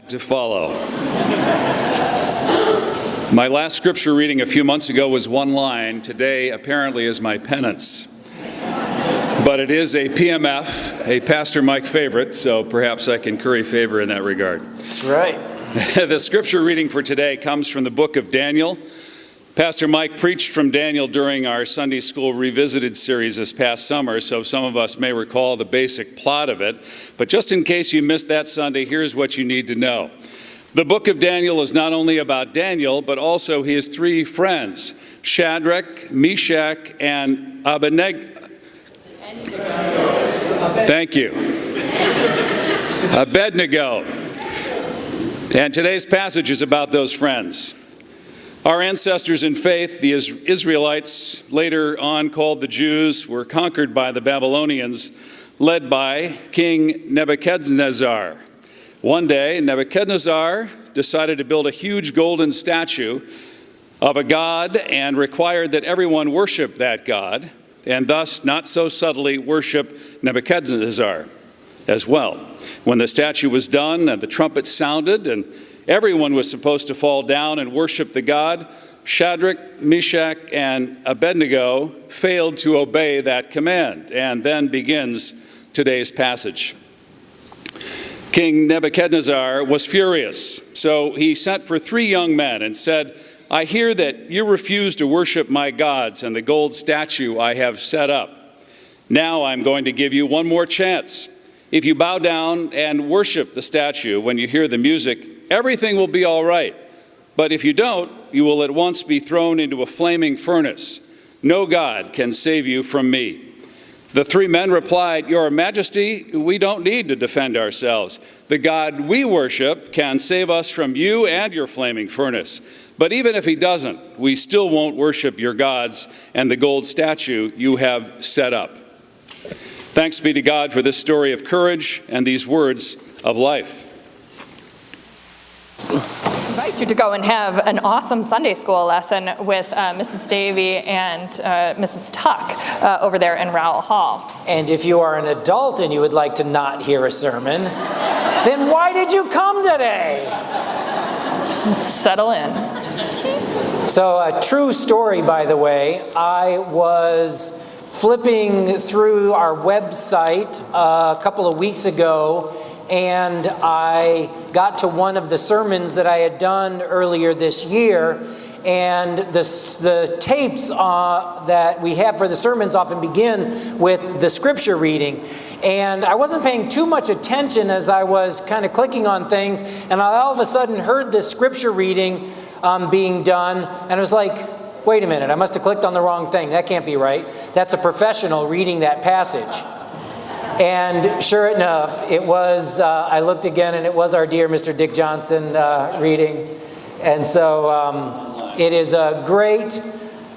To follow. My last scripture reading a few months ago was one line. Today apparently is my penance. But it is a PMF, a Pastor Mike favorite, so perhaps I can curry favor in that regard. That's right. The scripture reading for today comes from the book of Daniel. Pastor Mike preached from Daniel during our Sunday School Revisited series this past summer, so some of us may recall the basic plot of it. But just in case you missed that Sunday, here's what you need to know. The book of Daniel is not only about Daniel, but also his three friends, Shadrach, Meshach, and Abednego. Thank you. Abednego. And today's passage is about those friends. Our ancestors in faith, the Israelites, later on called the Jews, were conquered by the Babylonians, led by King Nebuchadnezzar. One day, Nebuchadnezzar decided to build a huge golden statue of a god and required that everyone worship that god, and thus, not so subtly, worship Nebuchadnezzar as well. When the statue was done and the trumpet sounded and everyone was supposed to fall down and worship the god, Shadrach, Meshach, and Abednego failed to obey that command. And then begins today's passage. King Nebuchadnezzar was furious, so he sent for three young men and said, "I hear that you refuse to worship my gods and the gold statue I have set up. Now I'm going to give you one more chance. If you bow down and worship the statue when you hear the music, everything will be all right. But if you don't, you will at once be thrown into a flaming furnace. No God can save you from me." The three men replied, "Your Majesty, we don't need to defend ourselves. The God we worship can save us from you and your flaming furnace. But even if he doesn't, we still won't worship your gods and the gold statue you have set up." Thanks be to God for this story of courage and these words of life. I invite you to go and have an awesome Sunday school lesson with Mrs. Davey and Mrs. Tuck over there in Rowell Hall. And if you are an adult and you would like to not hear a sermon, then why did you come today? Settle in. So a true story, by the way. I was flipping through our website a couple of weeks ago, and I got to one of the sermons that I had done earlier this year, and the tapes that we have for the sermons often begin with the scripture reading. And I wasn't paying too much attention as I was kind of clicking on things, and I all of a sudden heard this scripture reading being done, and I was like, wait a minute, I must have clicked on the wrong thing. That can't be right. That's a professional reading that passage. And sure enough, it was, I looked again, and it was our dear Mr. Dick Johnson reading. And so it is great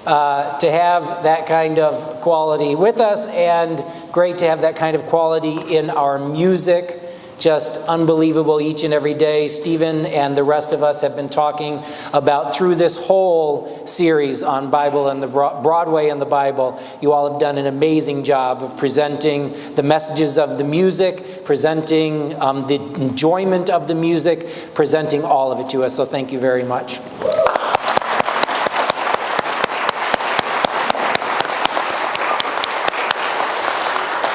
to have that kind of quality with us, and great to have that kind of quality in our music. Just unbelievable each and every day. Stephen and the rest of us have been talking about through this whole series on Bible and the Broadway and the Bible. You all have done an amazing job of presenting the messages of the music, presenting the enjoyment of the music, presenting all of it to us. So thank you very much.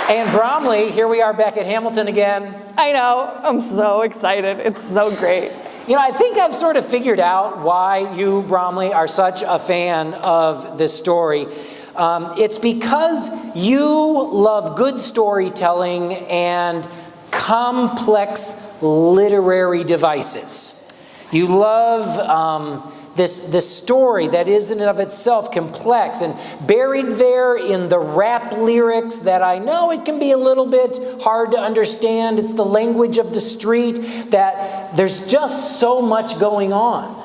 And Bromleigh, here we are back at Hamilton again. I know, I'm so excited. It's so great. You know, I think I've sort of figured out why you, Bromleigh, are such a fan of this story. It's because you love good storytelling and complex literary devices. You love this story that is in and of itself complex, and buried there in the rap lyrics that I know it can be a little bit hard to understand. It's the language of the street, that there's just so much going on.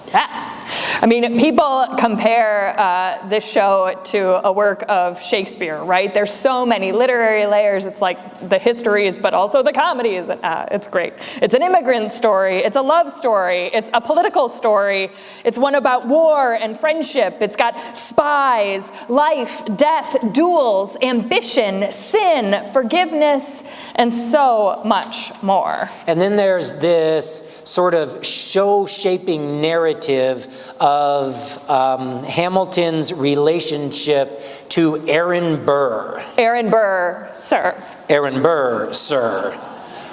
Yeah. I mean, people compare this show to a work of Shakespeare, right? There's so many literary layers. It's like the histories, but also the comedies. It's great. It's an immigrant story. It's a love story. It's a political story. It's one about war and friendship. It's got spies, life, death, duels, ambition, sin, forgiveness, and so much more. And then there's this sort of show-shaping narrative of Hamilton's relationship to Aaron Burr. Aaron Burr, sir. Aaron Burr, sir.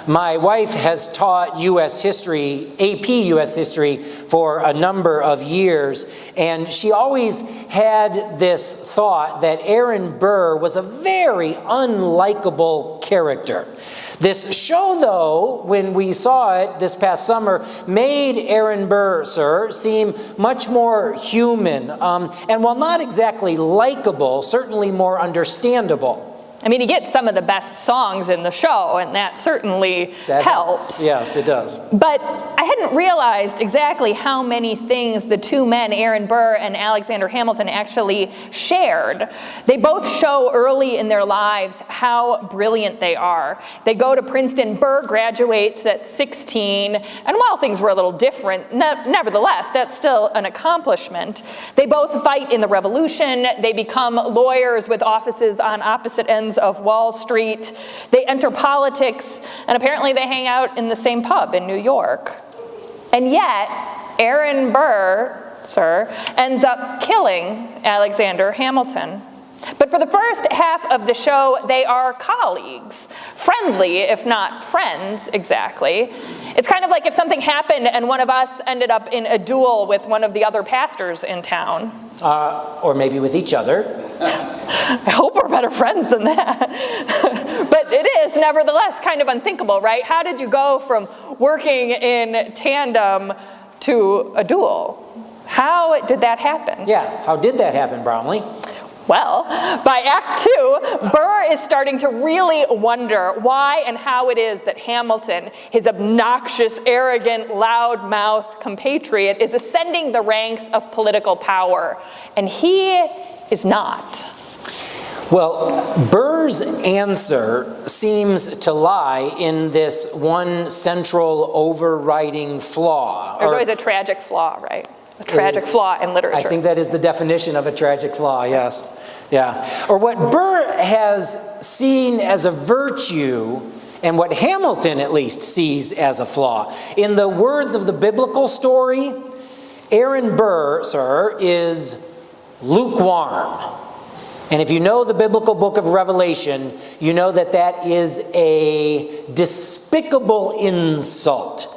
My wife has taught U.S. history, AP U.S. history, for a number of years, and she always had this thought that Aaron Burr was a very unlikable character. This show, though, when we saw it this past summer, made Aaron Burr, sir, seem much more human, and while not exactly likable, certainly more understandable. I mean, he gets some of the best songs in the show, and that certainly helps. Yes, it does. But I hadn't realized exactly how many things the two men, Aaron Burr and Alexander Hamilton, actually shared. They both show early in their lives how brilliant they are. They go to Princeton. Burr graduates at 16, and while things were a little different, nevertheless, that's still an accomplishment. They both fight in the Revolution. They become lawyers with offices on opposite ends of Wall Street. They enter politics, and apparently they hang out in the same pub in New York. And yet, Aaron Burr, sir, ends up killing Alexander Hamilton. But for the first half of the show, they are colleagues, friendly, if not friends, exactly. It's kind of like if something happened and one of us ended up in a duel with one of the other pastors in town. Or maybe with each other. I hope we're better friends than that. But it is, nevertheless, kind of unthinkable, right? How did you go from working in tandem to a duel? How did that happen? Yeah, how did that happen, Bromleigh? Well, by Act 2, Burr is starting to really wonder why and how it is that Hamilton, his obnoxious, arrogant, loudmouth compatriot, is ascending the ranks of political power, and he is not. Well, Burr's answer seems to lie in this one central overriding flaw. There's always a tragic flaw, right? A tragic flaw in literature. I think that is the definition of a tragic flaw, yes. Yeah. Or what Burr has seen as a virtue, and what Hamilton at least sees as a flaw. In the words of the biblical story, Aaron Burr, sir, is lukewarm. And if you know the biblical book of Revelation, you know that that is a despicable insult.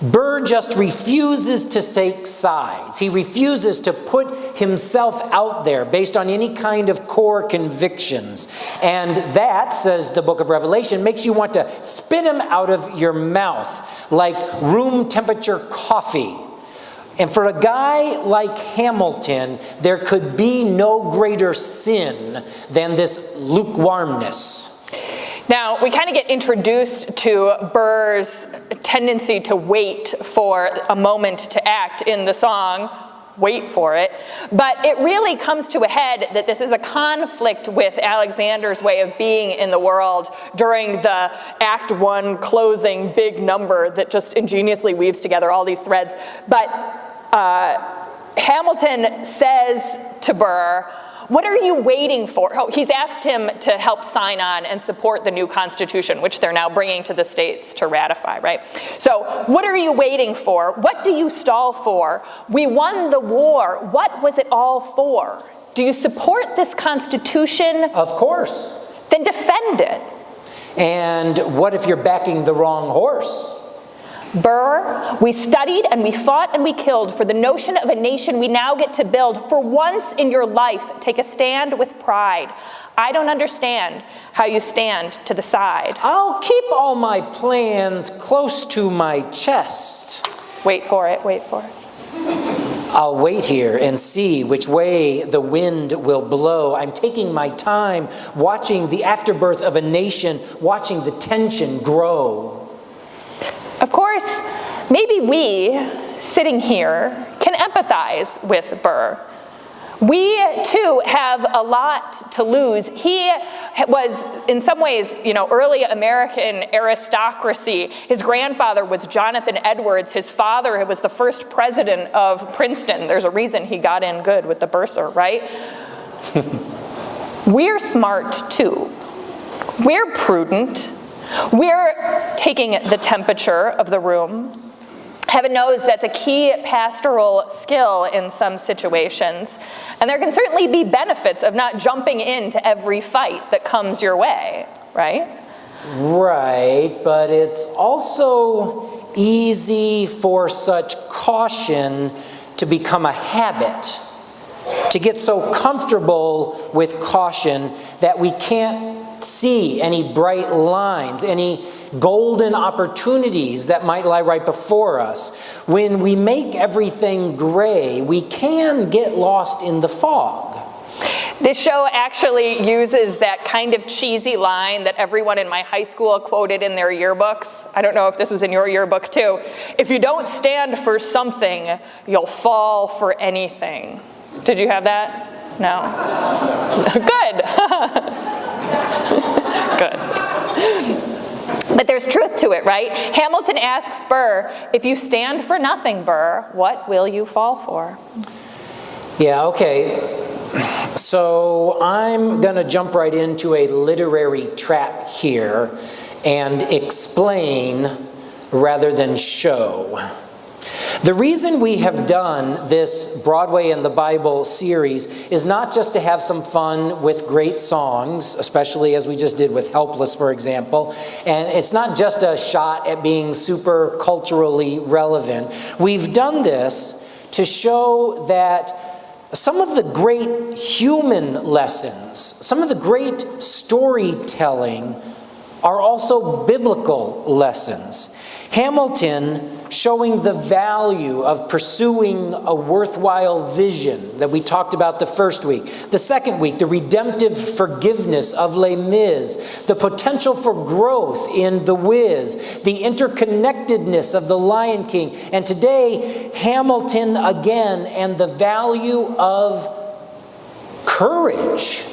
Burr just refuses to take sides. He refuses to put himself out there based on any kind of core convictions. And that, says the book of Revelation, makes you want to spit him out of your mouth like room temperature coffee. And for a guy like Hamilton, there could be no greater sin than this lukewarmness. Now, we kind of get introduced to Burr's tendency to wait for a moment to act in the song, Wait for It. But it really comes to a head that this is a conflict with Alexander's way of being in the world during the Act 1 closing big number that just ingeniously weaves together all these threads. But Hamilton says to Burr, "What are you waiting for?" Oh, he's asked him to help sign on and support the new Constitution, which they're now bringing to the states to ratify, right? So, what are you waiting for? What do you stall for? We won the war. What was it all for? Do you support this Constitution? Of course. Then defend it. And what if you're backing the wrong horse? Burr, we studied and we fought and we killed for the notion of a nation we now get to build. For once in your life, take a stand with pride. I don't understand how you stand to the side. I'll keep all my plans close to my chest. Wait for it, wait for it. I'll wait here and see which way the wind will blow. I'm taking my time, watching the afterbirth of a nation, watching the tension grow. Of course, maybe we, sitting here, can empathize sympathize with Burr. We, too, have a lot to lose. He was, in some ways, early American aristocracy. His grandfather was Jonathan Edwards. His father was the first president of Princeton. There's a reason he got in good with the bursar, right? We're smart, too. We're prudent. We're taking the temperature of the room. Heaven knows that's a key pastoral skill in some situations. And there can certainly be benefits of not jumping into every fight that comes your way, right? Right, but it's also easy for such caution to become a habit, to get so comfortable with caution that we can't see any bright lines, any golden opportunities that might lie right before us. When we make everything gray, we can get lost in the fog. This show actually uses that kind of cheesy line that everyone in my high school quoted in their yearbooks. I don't know if this was in your yearbook too. If you don't stand for something, you'll fall for anything. Did you have that? No? Good. Good. But there's truth to it, right? Hamilton asks Burr, if you stand for nothing, Burr, what will you fall for? Yeah, okay. So I'm going to jump right into a literary trap here and explain rather than show. The reason we have done this Broadway and the Bible series is not just to have some fun with great songs, especially as we just did with Helpless, for example, and it's not just a shot at being super culturally relevant. We've done this to show that some of the great human lessons, some of the great storytelling are also biblical lessons. Hamilton showing the value of pursuing a worthwhile vision that we talked about the first week. The second week, the redemptive forgiveness of Les Mis, the potential for growth in The Wiz, the interconnectedness of The Lion King, and today, Hamilton again, and the value of courage.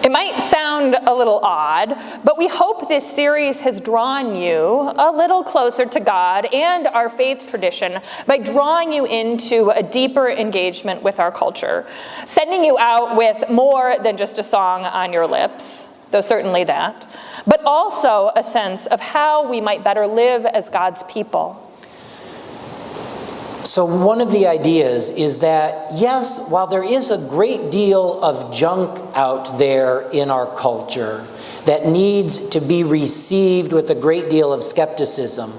It might sound a little odd, but we hope this series has drawn you a little closer to God and our faith tradition by drawing you into a deeper engagement with our culture, sending you out with more than just a song on your lips, though certainly that, but also a sense of how we might better live as God's people. So one of the ideas is that, yes, while there is a great deal of junk out there in our culture that needs to be received with a great deal of skepticism,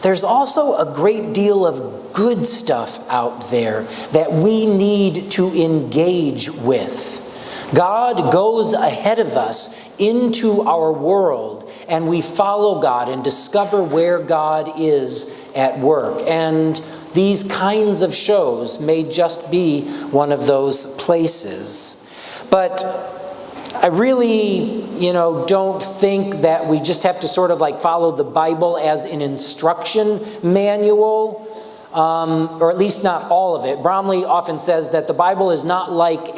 there's also a great deal of good stuff out there that we need to engage with. God goes ahead of us into our world, and we follow God and discover where God is at work. And these kinds of shows may just be one of those places. But I really, don't think that we just have to sort of like follow the Bible as an instruction manual, or at least not all of it. Bromleigh often says that the Bible is not like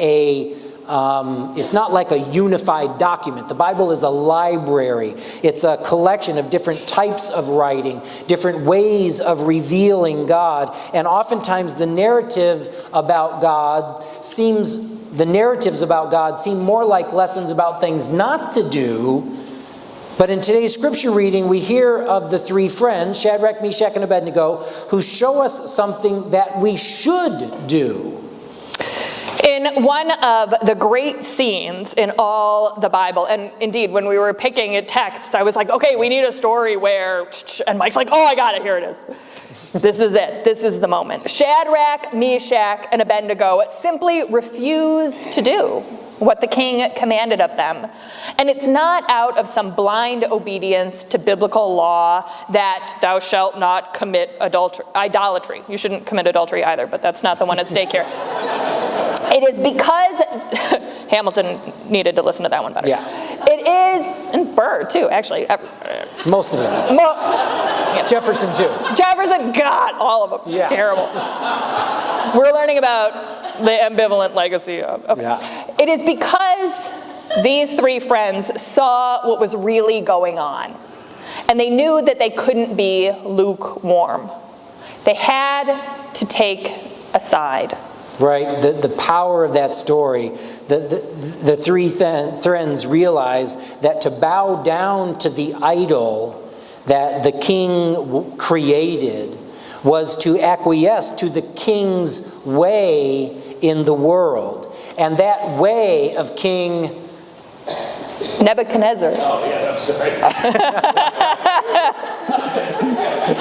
it's not like a unified document. The Bible is a library. It's a collection of different types of writing, different ways of revealing God. And oftentimes the narratives about God seem more like lessons about things not to do. But in today's scripture reading, we hear of the three friends, Shadrach, Meshach, and Abednego, who show us something that we should do. In one of the great scenes in all the Bible, and indeed, when we were picking texts, I was like, okay, we need a story where, and Mike's like, oh, I got it, here it is. This is it. This is the moment. Shadrach, Meshach, and Abednego simply refuse to do what the king commanded of them. And it's not out of some blind obedience to biblical law that thou shalt not commit idolatry. You shouldn't commit adultery either, but that's not the one at stake here. It is because Hamilton needed to listen to that one better. Yeah. It is, and Burr too, actually. Most of it. Jefferson too. Jefferson, God, all of them. Yeah. Terrible. We're learning about the ambivalent legacy of. Yeah. It is because these three friends saw what was really going on, and they knew that they couldn't be lukewarm. They had to take a side. Right, the power of that story, the three friends realize that to bow down to the idol that the king created was to acquiesce to the king's way in the world. And that way of King Nebuchadnezzar. Oh, yeah, I'm sorry.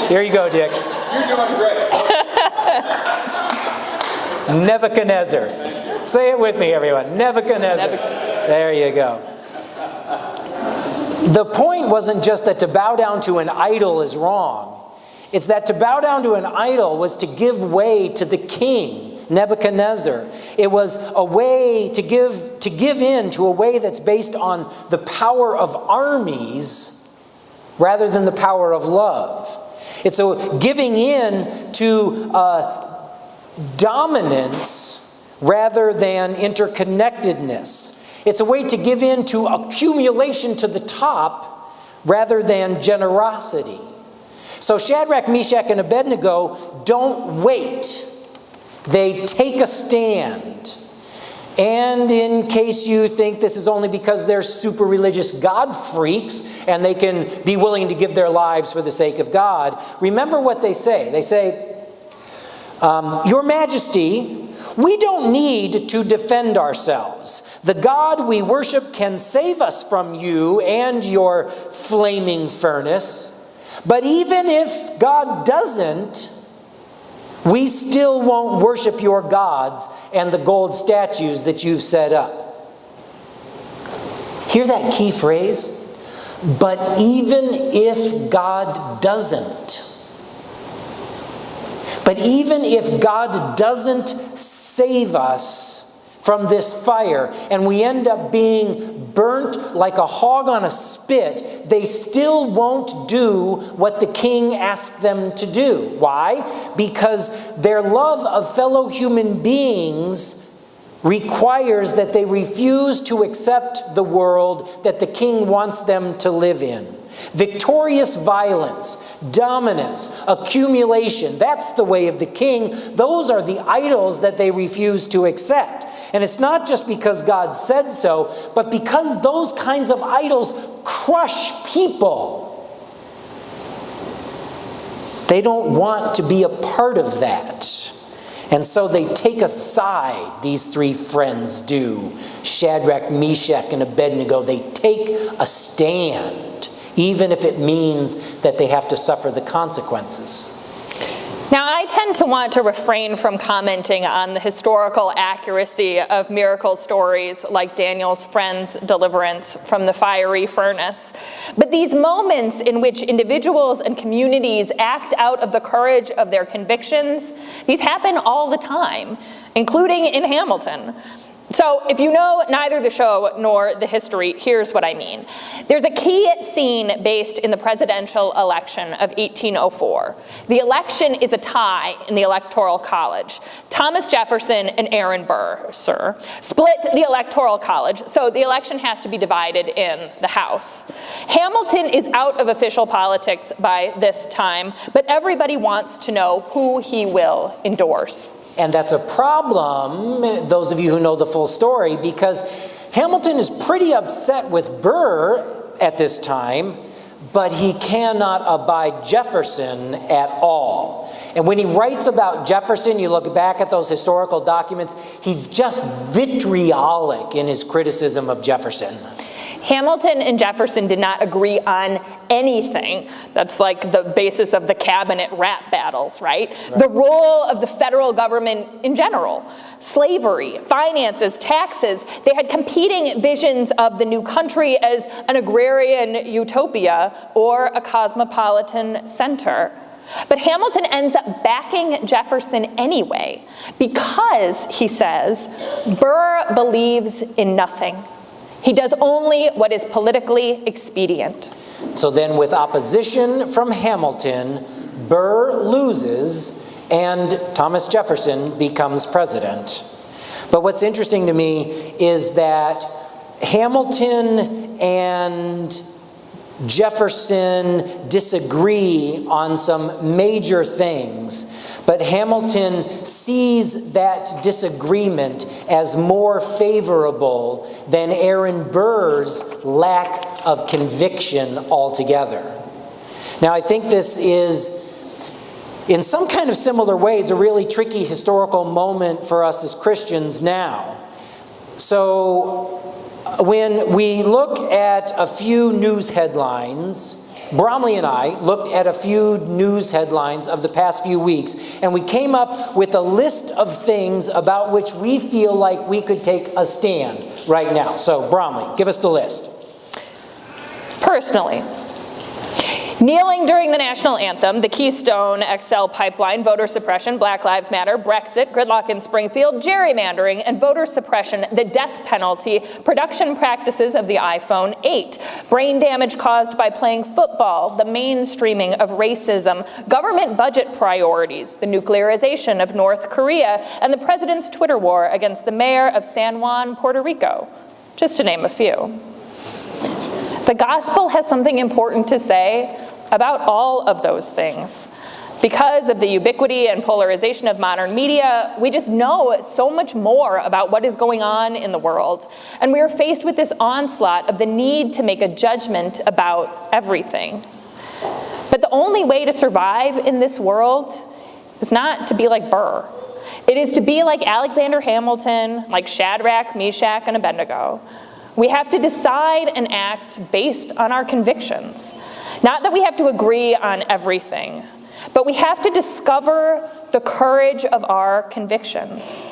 Here you go, Dick. You're doing great. Nebuchadnezzar. Say it with me, everyone. Nebuchadnezzar. There you go. The point wasn't just that to bow down to an idol is wrong. It's that to bow down to an idol was to give way to the king, Nebuchadnezzar. It was a way to give in to a way that's based on the power of armies rather than the power of love. It's a giving in to dominance rather than interconnectedness. It's a way to give in to accumulation to the top rather than generosity. So Shadrach, Meshach, and Abednego don't wait. They take a stand. And in case you think this is only because they're super religious God freaks and they can be willing to give their lives for the sake of God, remember what they say. They say, Your Majesty, we don't need to defend ourselves. The God we worship can save us from you and your flaming furnace. But even if God doesn't, we still won't worship your gods and the gold statues that you've set up. Hear that key phrase? But even if God doesn't. But even if God doesn't save us from this fire and we end up being burnt like a hog on a spit, they still won't do what the king asked them to do. Why? Because their love of fellow human beings requires that they refuse to accept the world that the king wants them to live in. Victorious violence, dominance, accumulation, that's the way of the king. Those are the idols that they refuse to accept. And it's not just because God said so, but because those kinds of idols crush people. They don't want to be a part of that. And so they take a side, these three friends do. Shadrach, Meshach, and Abednego, they take a stand, even if it means that they have to suffer the consequences. Now, I tend to want to refrain from commenting on the historical accuracy of miracle stories like Daniel's friend's deliverance from the fiery furnace. But these moments in which individuals and communities act out of the courage of their convictions, these happen all the time, including in Hamilton. So if you know neither the show nor the history, here's what I mean. There's a key scene based in the presidential election of 1804. The election is a tie in the Electoral College. Thomas Jefferson and Aaron Burr, sir, split the Electoral College, so the election has to be divided in the House. Hamilton is out of official politics by this time, but everybody wants to know who he will endorse. And that's a problem, those of you who know the full story, because Hamilton is pretty upset with Burr at this time, but he cannot abide Jefferson at all. And when he writes about Jefferson, you look back at those historical documents, he's just vitriolic in his criticism of Jefferson. Hamilton and Jefferson did not agree on anything. That's like the basis of the cabinet rap battles, right? The role of the federal government in general, slavery, finances, taxes. They had competing visions of the new country as an agrarian utopia or a cosmopolitan center. But Hamilton ends up backing Jefferson anyway because, he says, Burr believes in nothing. He does only what is politically expedient. So then with opposition from Hamilton, Burr loses and Thomas Jefferson becomes president. But what's interesting to me is that Hamilton and Jefferson disagree on some major things, but Hamilton sees that disagreement as more favorable than Aaron Burr's lack of conviction altogether. Now, I think this is, in some kind of similar ways, a really tricky historical moment for us as Christians now. So, when we look at a few news headlines, Bromleigh and I looked at a few news headlines of the past few weeks, and we came up with a list of things about which we feel like we could take a stand right now. So, Bromleigh, give us the list. Personally, kneeling during the national anthem, the Keystone XL pipeline, voter suppression, Black Lives Matter, Brexit, gridlock in Springfield, gerrymandering, and voter suppression, the death penalty, production practices of the iPhone 8, brain damage caused by playing football, the mainstreaming of racism, government budget priorities, the nuclearization of North Korea, and the president's Twitter war against the mayor of San Juan, Puerto Rico, just to name a few. The gospel has something important to say about all of those things. Because of the ubiquity and polarization of modern media, we just know so much more about what is going on in the world. And we are faced with this onslaught of the need to make a judgment about everything. But the only way to survive in this world is not to be like Burr. It is to be like Alexander Hamilton, like Shadrach, Meshach, and Abednego. We have to decide and act based on our convictions. Not that we have to agree on everything, but we have to discover the courage of our convictions.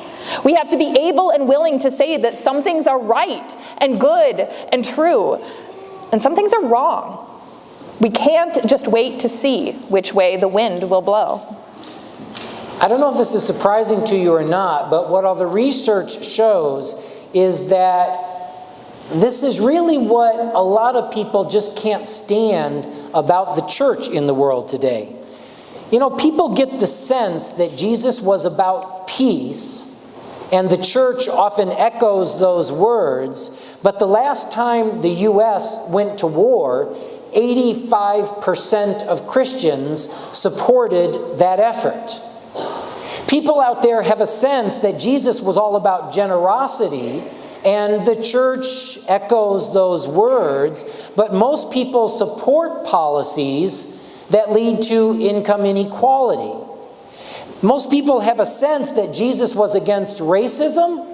We have to be able and willing to say that some things are right and good and true, and some things are wrong. We can't just wait to see which way the wind will blow. I don't know if this is surprising to you or not, but what all the research shows is that this is really what a lot of people just can't stand about the church in the world today. You know, people get the sense that Jesus was about peace, and the church often echoes those words, but the last time the U.S. went to war, 85% of Christians supported that effort. People out there have a sense that Jesus was all about generosity, and the church echoes those words, but most people support policies that lead to income inequality. Most people have a sense that Jesus was against racism,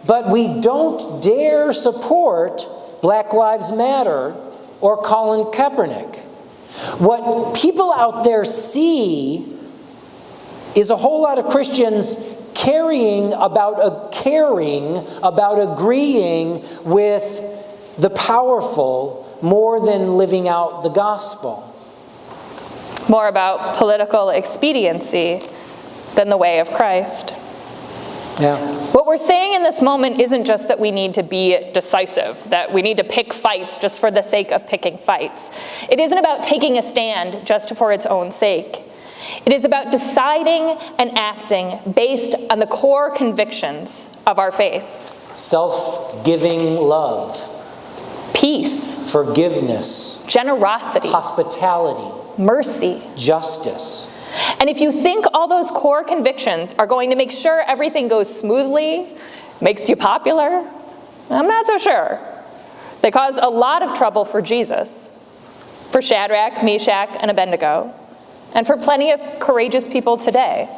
but we don't dare support Black Lives Matter or Colin Kaepernick. What people out there see is a whole lot of Christians caring about agreeing with the powerful more than living out the gospel. More about political expediency than the way of Christ. Yeah. What we're saying in this moment isn't just that we need to be decisive, that we need to pick fights just for the sake of picking fights. It isn't about taking a stand just for its own sake. It is about deciding and acting based on the core convictions of our faith. Self-giving love. Peace. Forgiveness. Generosity. Hospitality. Mercy. Justice. And if you think all those core convictions are going to make sure everything goes smoothly, makes you popular, I'm not so sure. They caused a lot of trouble for Jesus, for Shadrach, Meshach, and Abednego, and for plenty of courageous people today.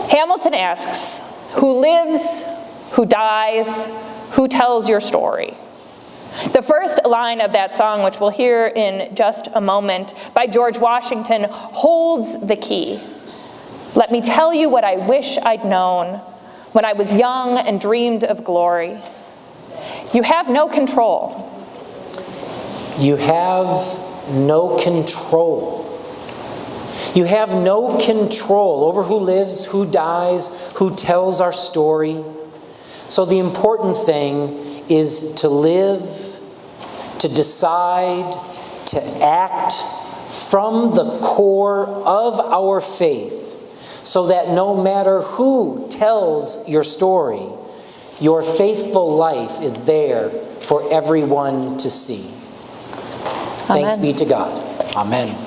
Hamilton asks, who lives, who dies, who tells your story? The first line of that song, which we'll hear in just a moment, by George Washington, holds the key. Let me tell you what I wish I'd known when I was young and dreamed of glory. You have no control. You have no control. You have no control over who lives, who dies, who tells our story. So the important thing is to live to decide to act from the core of our faith, so that no matter who tells your story, your faithful life is there for everyone to see. Thanks Amen. be to God. Amen.